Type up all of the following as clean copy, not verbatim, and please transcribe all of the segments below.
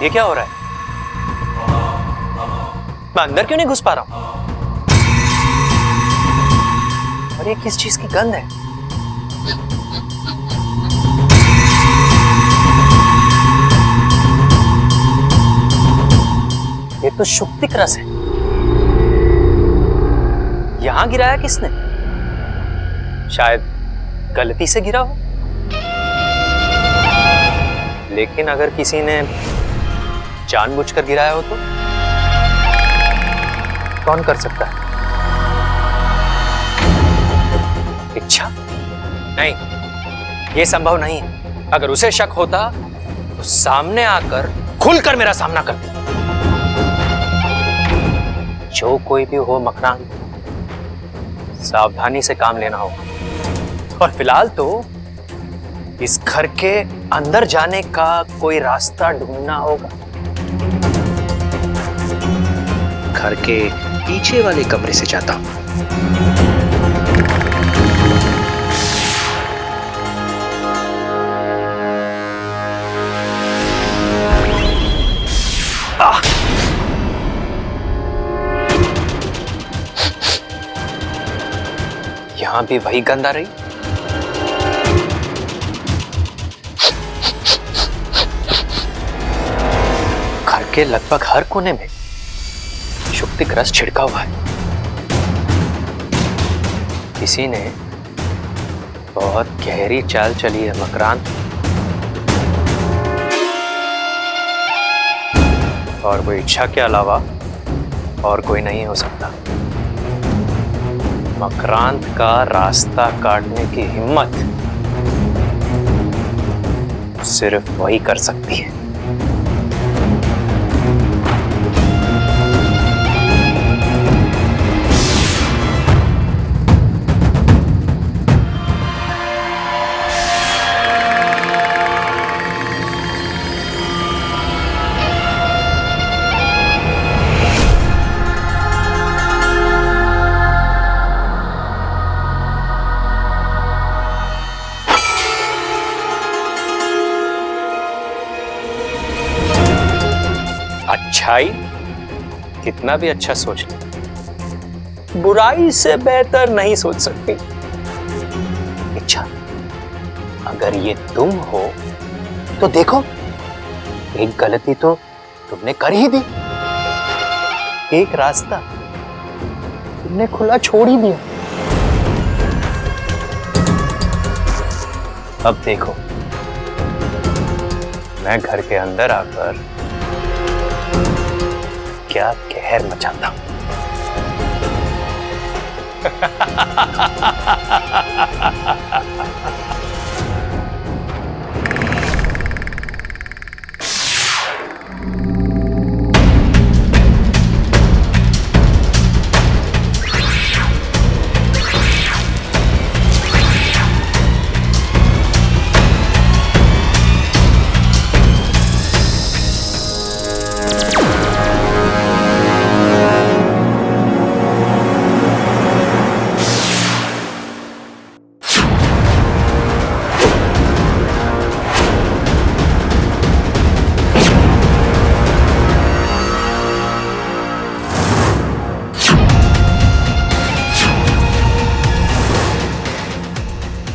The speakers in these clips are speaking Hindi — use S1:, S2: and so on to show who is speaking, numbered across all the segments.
S1: ये क्या हो रहा है? मैं अंदर क्यों नहीं घुस पा रहा हूं? और ये किस चीज की गंध है? ये तो शुक्तिक रस है। यहां गिराया किसने? शायद गलती से गिरा हो। लेकिन अगर किसी ने जानबूझकर गिराया हो तो कौन कर सकता है? इच्छा? नहीं, यह संभव नहीं है। अगर उसे शक होता तो सामने आकर खुलकर मेरा सामना करती। जो कोई भी हो मकरान, सावधानी से काम लेना होगा। और फिलहाल तो इस घर के अंदर जाने का कोई रास्ता ढूंढना होगा।
S2: घर के पीछे वाले कमरे से जाता हूं।
S1: यहां भी वही गंध आ रही। घर के लगभग हर कोने में शुक्तिक रस छिड़का हुआ है। किसी ने बहुत गहरी चाल चली है मकरान। और वो इच्छा के अलावा और कोई नहीं हो सकता। मकरांत का रास्ता काटने की हिम्मत सिर्फ वही कर सकती है। अच्छाई कितना भी अच्छा सोच ले, बुराई से बेहतर नहीं सोच सकती। इच्छा, अगर ये तुम हो तो देखो, एक गलती तो तुमने कर ही दी। एक रास्ता तुमने खुला छोड़ ही दिया। अब देखो, मैं घर के अंदर आकर क्या कहर मचाता हूं।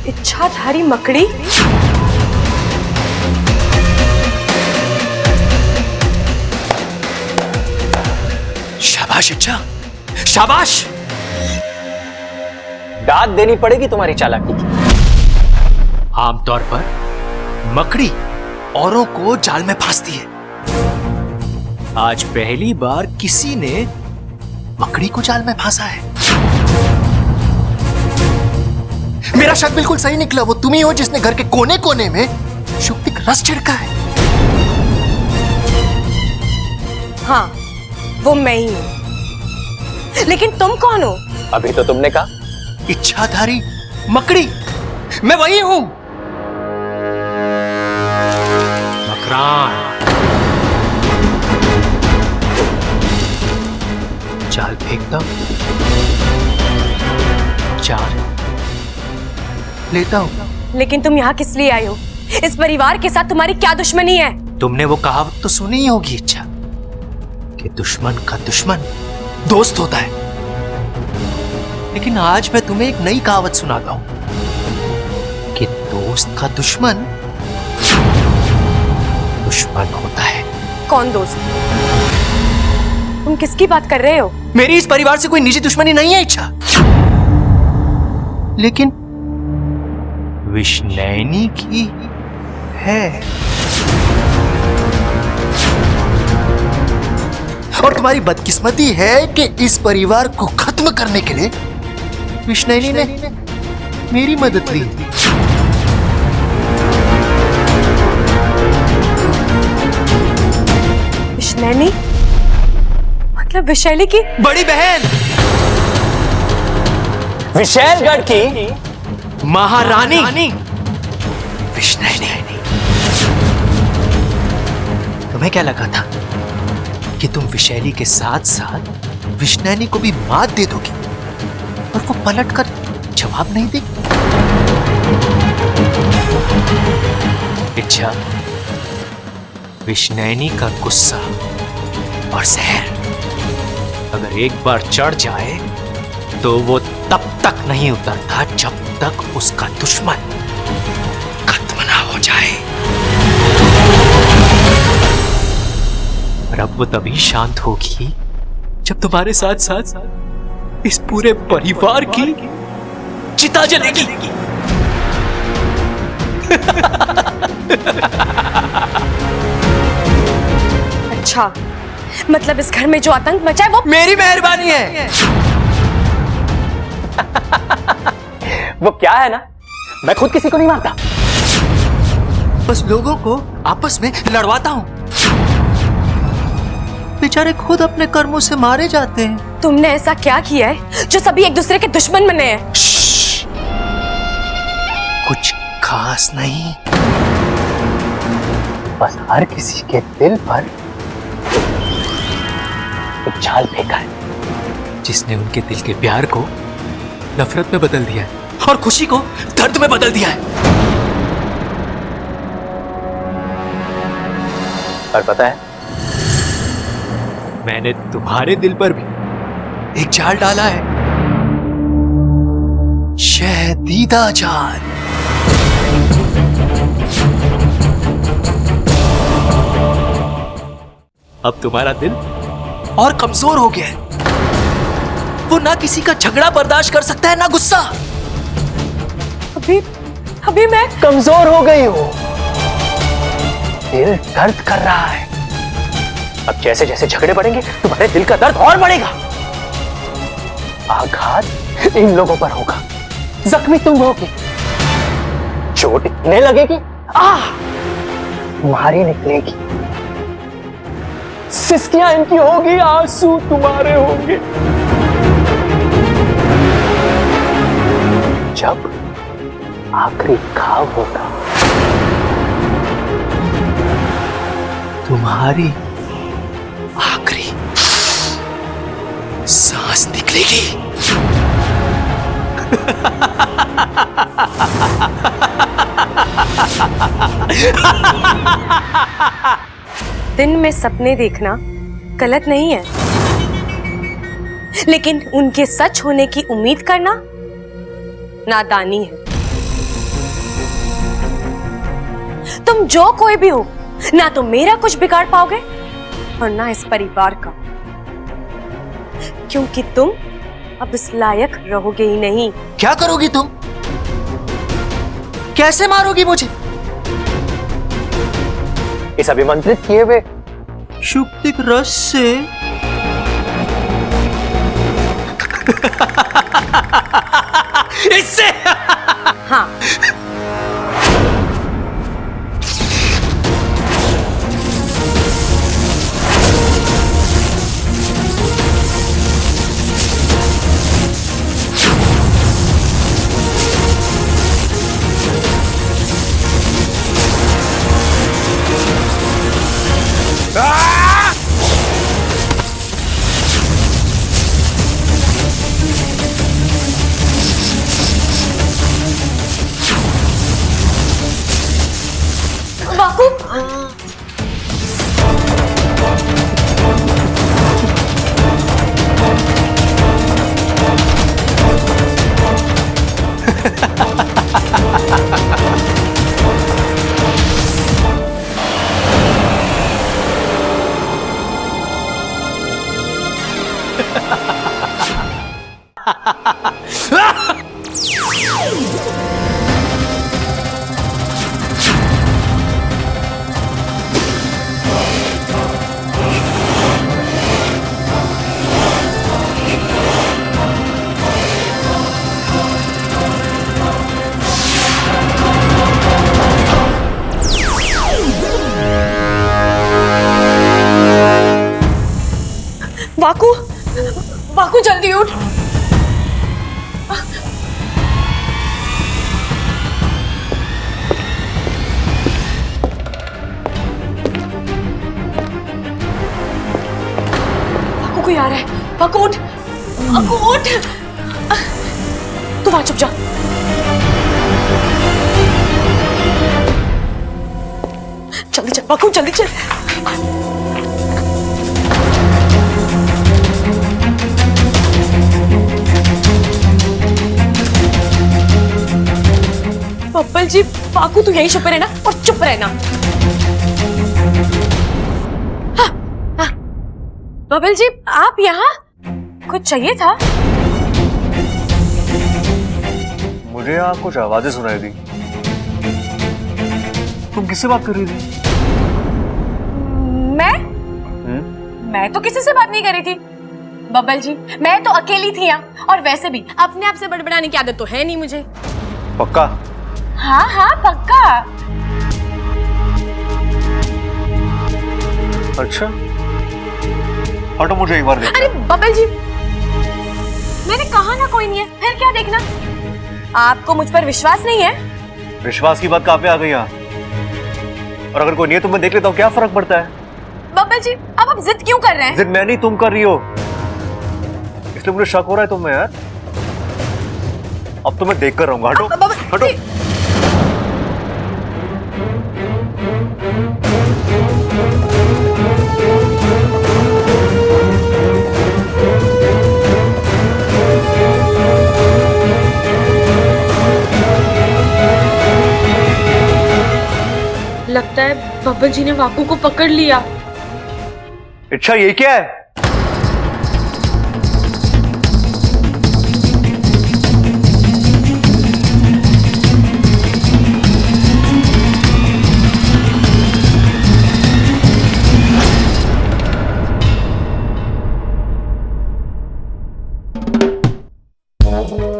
S3: इच्छाधारी मकड़ी?
S1: शाबाश इच्छा, शाबाश। दाद देनी पड़ेगी तुम्हारी चालाकी की। आमतौर पर मकड़ी औरों को जाल में फांसती है। आज पहली बार किसी ने मकड़ी को जाल में फांसा है। मेरा शक बिल्कुल सही निकला। वो तुम ही हो जिसने घर के कोने कोने में शुक्तिक रस छिड़का है।
S3: हाँ, वो मैं ही हूं। लेकिन तुम कौन हो?
S1: अभी तो तुमने कहा इच्छाधारी मकड़ी। मैं वही हूं। मकरान, जाल फेंकता हूं, जाल लेता हूं।
S3: लेकिन तुम यहाँ किस लिए आई हो? इस परिवार के साथ तुम्हारी क्या दुश्मनी है?
S1: तुमने वो कहावत तो सुनी ही होगी इच्छा, कि दुश्मन का दुश्मन दोस्त होता है। लेकिन आज मैं तुम्हें एक नई कहावत सुनाता हूं कि दोस्त का दुश्मन दुश्मन होता है।
S3: कौन दोस्त? तुम किसकी बात कर रहे हो?
S1: मेरी इस परिवार से कोई निजी दुश्मनी नहीं है इच्छा, लेकिन विष्णैनी की है। और तुम्हारी बदकिस्मती है कि इस परिवार को खत्म करने के लिए विष्णैनी ने मेरी मदद ली।
S3: विष्णैनी मतलब विशैली की
S1: बड़ी बहन,
S4: विशैलगढ़ की
S1: महारानी विष्णैनी। तुम्हें क्या लगा था कि तुम विशैली के साथ साथ विष्णैनी को भी मात दे दोगी और वो पलटकर जवाब नहीं देगी? इच्छा, विष्णैनी का गुस्सा और जहर अगर एक बार चढ़ जाए तो वो तब तक नहीं उतरता जब तक उसका दुश्मन खत्म ना हो जाए। और अब वो तभी शांत होगी जब तुम्हारे साथ साथ इस पूरे परिवार की चिता जलेगी।
S3: अच्छा, मतलब इस घर में जो आतंक मचा है वो
S1: मेरी मेहरबानी है।
S4: वो क्या है ना, मैं खुद किसी को नहीं मारता,
S1: बस लोगों को आपस में लड़वाता हूं। बेचारे खुद अपने कर्मों से मारे जाते हैं।
S3: तुमने ऐसा क्या किया है जो सभी एक दूसरे के दुश्मन बने हैं?
S1: कुछ खास नहीं,
S4: बस हर किसी के दिल पर एक जाल फेंका है,
S1: जिसने उनके दिल के प्यार को नफरत में बदल दिया है और खुशी को दर्द में बदल दिया है।
S4: और पता है,
S1: मैंने तुम्हारे दिल पर भी एक जाल डाला है, शहदीदा जाल। अब तुम्हारा दिल और कमजोर हो गया है। वो ना किसी का झगड़ा बर्दाश्त कर सकता है ना गुस्सा।
S3: अभी मैं
S4: कमजोर हो गई हो, दिल दर्द कर रहा है। अब जैसे जैसे झगड़े बढ़ेंगे तुम्हारे दिल का दर्द और बढ़ेगा। आघात इन लोगों पर होगा, जख्मी तुम होगी, चोट इतने लगेगी तुम्हारी निकलेगी, सिस्कियां इनकी होगी, आंसू तुम्हारे होंगे। जब आखिरी घाव होगा
S1: तुम्हारी आखिरी सांस निकलेगी।
S3: दिन में सपने देखना गलत नहीं है, लेकिन उनके सच होने की उम्मीद करना नादानी है। तुम जो कोई भी हो, ना तो मेरा कुछ बिगाड़ पाओगे और ना इस परिवार का, क्योंकि तुम अब इस लायक रहोगे ही नहीं।
S1: क्या करोगी तुम? कैसे मारोगी मुझे?
S4: इस अभिमंत्रित किए हुए
S1: शुक्तिक रस से। इससे?
S3: हाँ, वाकू, वाकू जल्दी उठ। वाकू कोई आ रहा है। वाकू उठ, वाकू उठ। तू वहां चुप जा। जल्दी चल वाकू, जल्दी चल। बब्बल जी, वाकू तू यहीं छुपे रहना और चुप रहना। हाँ, हाँ। बब्बल जी, आप यहाँ कुछ चाहिए था?
S5: मुझे यहाँ कुछ आवाजें सुनाई दी। तुम किससे बात कर रही थी? मैं
S3: तो किसी से बात नहीं कर रही थी बब्बल जी। मैं तो अकेली थी यहाँ, और वैसे भी अपने आप से बड़बड़ाने की आदत तो है नहीं मुझे।
S5: पक्का?
S3: हाँ हाँ पक्का।
S5: अच्छा, हटो, मुझे एक बार देखना।
S3: अरे बब्बल जी, मैंने कहा ना कोई नहीं है, फिर क्या देखना? आपको मुझ पर विश्वास नहीं है?
S5: विश्वास की बात कहाँ पे आ गई यहाँ? और अगर कोई नहीं है तो मैं देख लेता हूँ, क्या फर्क पड़ता है?
S3: बब्बल जी, अब आप जिद क्यों कर रहे हैं?
S5: जिद मैं नहीं, तुम कर रही हो, इसलिए मुझे शक हो रहा है तुम में यार। अब तो मैं देख कर रहूंगा। हटो, हटो।
S3: लगता है बब्बल जी ने वाकू को पकड़ लिया।
S5: अच्छा, ये क्या है?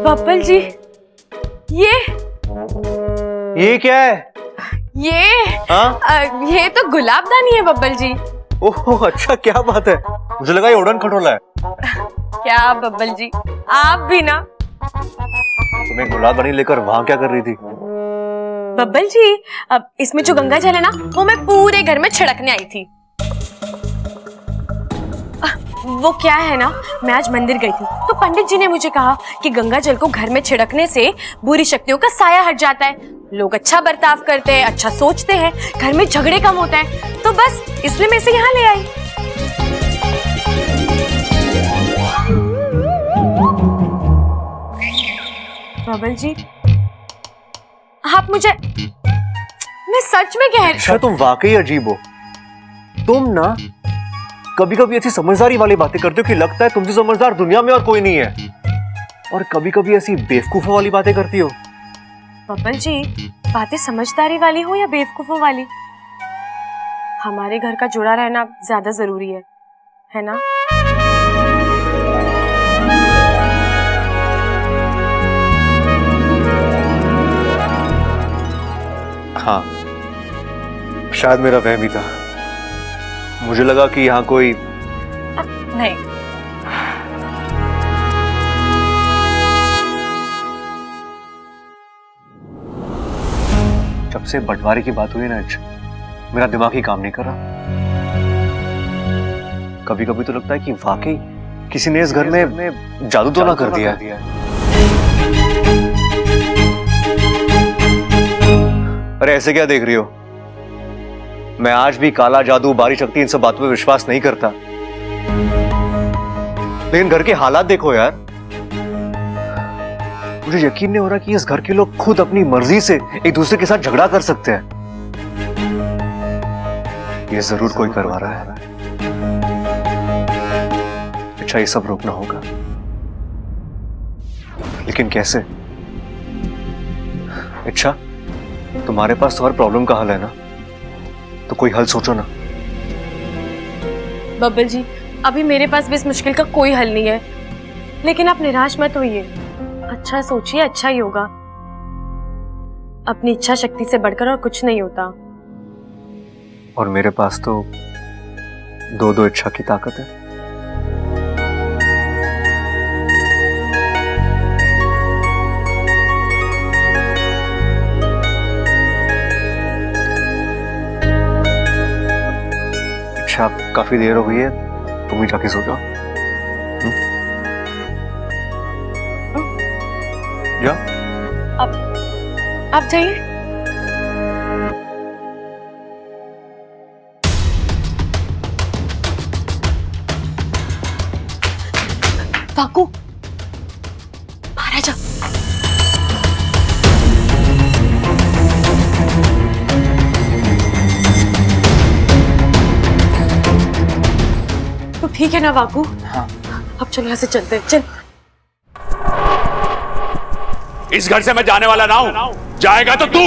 S3: बब्बल जी,
S5: ये क्या है?
S3: ये तो गुलाबदानी है बब्बल जी।
S5: ओह अच्छा, क्या बात है, मुझे लगा ये उड़न खटोला है।
S3: क्या बब्बल जी, आप भी ना।
S5: तुम्हें गुलाबदानी लेकर वहां क्या कर रही थी?
S3: बब्बल जी, अब इसमें जो गंगा जल है ना, वो मैं पूरे घर में छिड़कने आई थी। वो क्या है ना, मैं आज मंदिर गई थी तो पंडित जी ने मुझे कहा कि गंगा जल को घर में छिड़कने से बुरी शक्तियों का साया हट जाता है, लोग अच्छा बर्ताव करते हैं, अच्छा सोचते हैं, घर में झगड़े कम होता है। तो बस इसलिए मैं इसे यहाँ ले आई। बब्बल जी, आप मुझे, मैं सच में कह रही।
S5: अच्छा, तुम वाकई अजीब हो। तुम ना कभी कभी ऐसी समझदारी वाली बातें करते हो कि लगता है तुमसे समझदार दुनिया में और कोई नहीं है, और कभी कभी ऐसी बेवकूफों वाली बातें करती हो।
S3: बब्बल जी, बातें समझदारी वाली हो या बेवकूफों वाली, हमारे घर का जुड़ा रहना ज्यादा जरूरी है ना?
S5: हाँ, शायद मेरा वहम ही था। मुझे लगा कि यहाँ कोई
S3: नहीं।
S5: जब से बंटवारे की बात हुई ना, मेरा दिमाग ही काम नहीं कर रहा। कभी कभी तो लगता है कि वाकई किसी ने इस घर में जादू तो ना कर दिया है। अरे ऐसे क्या देख रही हो? मैं आज भी काला जादू, बारी शक्ति, इन सब बातों पे विश्वास नहीं करता, लेकिन घर के हालात देखो यार। मुझे यकीन नहीं हो रहा कि इस घर के लोग खुद अपनी मर्जी से एक दूसरे के साथ झगड़ा कर सकते हैं। ये जरूर कोई करवा रहा है। अच्छा, ये सब रोकना होगा, लेकिन कैसे? अच्छा, तुम्हारे पास तो हर प्रॉब्लम का हल है ना, तो कोई हल सोचो ना।
S3: बब्बल जी, अभी मेरे पास भी इस मुश्किल का कोई हल नहीं है, लेकिन आप निराश मत होइए। अच्छा सोचिए, अच्छा ही होगा। अपनी इच्छा शक्ति से बढ़कर और कुछ नहीं होता।
S5: और मेरे पास तो दो इच्छा की ताकत है। अच्छा काफी देर हो गई है, तुम ही जाके सो जाओ। जा।
S3: आप जाइए। वाकू, बाहर आ जा। तो ठीक है ना वाकू?
S4: हाँ।
S3: अब चल यहाँ से चलते हैं, चल।
S6: इस घर से मैं जाने वाला ना हूं, जाएगा तो तू।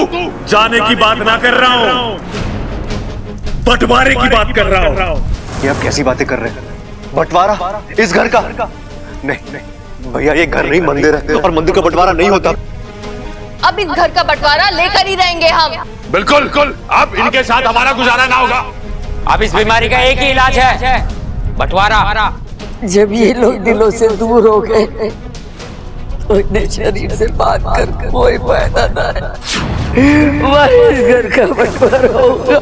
S7: जाने की बात ना कर रहा हूं, बंटवारे की बात कर रहा हूं।
S5: ये आप कैसी बातें कर रहे हैं? बंटवारा इस घर का? नहीं भैया, ये घर नहीं मंदिर है, और मंदिर का बंटवारा नहीं होता।
S3: अब इस घर का बंटवारा लेकर ही रहेंगे हम।
S6: बिल्कुल, अब इनके साथ हमारा गुजारा ना होगा।
S1: अब इस बीमारी का एक ही इलाज है, बंटवारा।
S8: जब ये लोग दिलों से दूर हो गए तो इन्हें शरीर से बात कर कोई फायदा ना है। वही इस घर का बंटवारा होगा।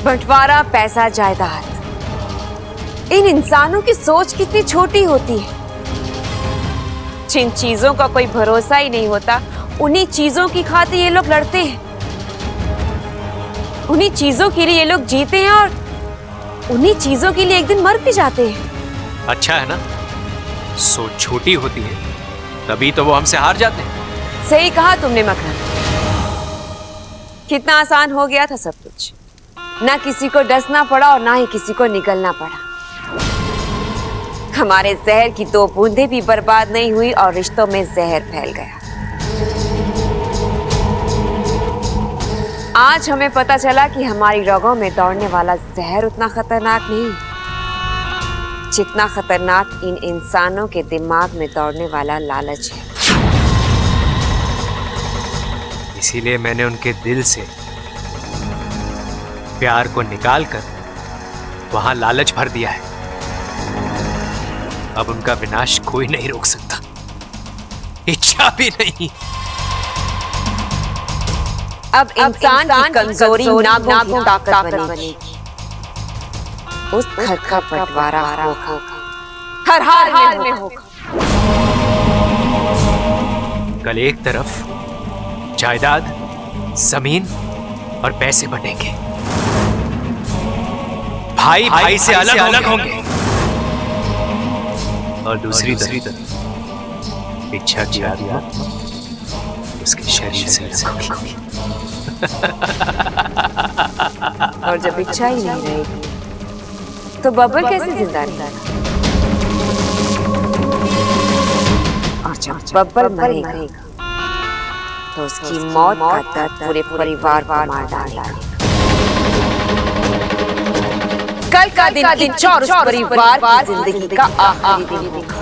S3: बंटवारा, पैसा, जायदाद, इन इंसानों की सोच कितनी छोटी होती है। जिन चीजों का कोई भरोसा ही नहीं होता, उन्हीं चीजों की खातिर ये लोग लड़ते हैं, उन्हीं चीजों के लिए ये लोग जीते हैं और उन्हीं चीजों के लिए एक दिन मर भी जाते हैं।
S1: अच्छा है ना, सोच छोटी होती है तभी तो वो हमसे हार जाते हैं।
S3: सही कहा तुमने मकरंद, कितना आसान हो गया था सब कुछ। ना किसी को डसना पड़ा और ना ही किसी को निकलना पड़ा। हमारे जहर की 2 बूंदें भी बर्बाद नहीं हुई और रिश्तों में जहर फैल गया। आज हमें पता चला कि हमारी रगों में दौड़ने वाला जहर उतना खतरनाक नहीं जितना खतरनाक इन इंसानों के दिमाग में दौड़ने वाला लालच है।
S1: इसीलिए मैंने उनके दिल से प्यार को निकालकर वहां लालच भर दिया है। अब उनका विनाश कोई नहीं रोक सकता, इच्छा भी नहीं।
S3: अब इंसान की कमजोरी नागों की ताकत बनेगी। उस घर का बंटवारा होगा, हर हाल में होगा।
S1: कल एक तरफ जायदाद, जमीन और पैसे बनेंगे, भाई से अलग होंगे, और दूसरी तरफ इच्छा की आत्मा उसके शरीर से अलग होगी।
S3: और जब इच्छा ही नहीं रहेगी तो बबल कैसे जिंदा रहेगा? और जब बबल मरेगा तो उसकी मौत का दर्द पूरे परिवार को मार डालेगा। कल का दिन किच्चर उस परिवार की जिंदगी का आखिरी दिन होगा।